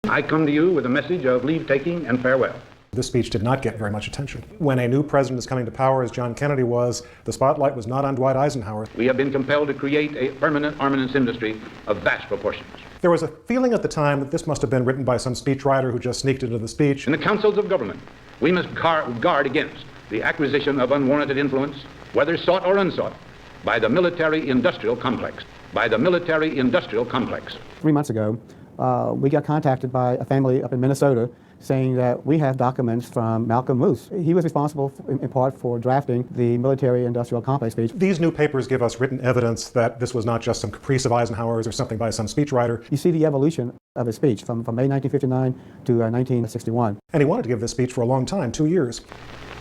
I come to you with a message of leave-taking and farewell. This speech did not get very much attention. When a new president is coming to power, as John Kennedy was, the spotlight was not on Dwight Eisenhower. We have been compelled to create a permanent armaments industry of vast proportions. There was a feeling at the time that this must have been written by some speechwriter who just sneaked into the speech. In the councils of government, we must guard against the acquisition of unwarranted influence, whether sought or unsought, by the military-industrial complex. By the military-industrial complex. 3 months ago, we got contacted by a family up in Minnesota saying that we have documents from Malcolm Moose. He was responsible in part for drafting the military-industrial complex speech. These new papers give us written evidence that this was not just some caprice of Eisenhower's or something by some speechwriter. You see the evolution of his speech from May 1959 to 1961. And he wanted to give this speech for a long time, 2 years.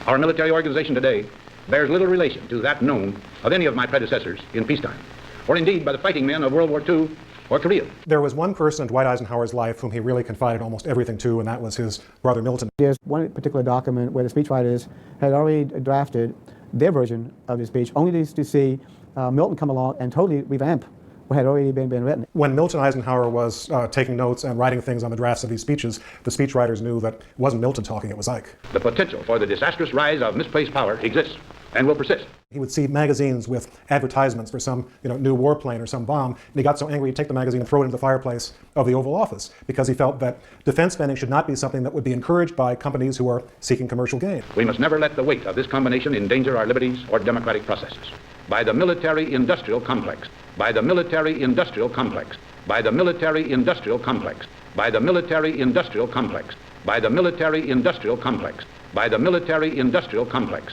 Our military organization today bears little relation to that known of any of my predecessors in peacetime, or indeed by the fighting men of World War II or Korea. There was one person in Dwight Eisenhower's life whom he really confided almost everything to, and that was his brother Milton. There's one particular document where the speechwriters had already drafted their version of the speech, only to see Milton come along and totally revamp what had already been written. When Milton Eisenhower was taking notes and writing things on the drafts of these speeches, the speechwriters knew that it wasn't Milton talking, it was Ike. The potential for the disastrous rise of misplaced power exists and will persist. He would see magazines with advertisements for some new warplane or some bomb, and he got so angry he'd take the magazine and throw it into the fireplace of the Oval Office because he felt that defense spending should not be something that would be encouraged by companies who are seeking commercial gain. We must never let the weight of this combination endanger our liberties or democratic processes. By the military-industrial complex. By the military-industrial complex. By the military-industrial complex. By the military-industrial complex. By the military-industrial complex. By the military-industrial complex.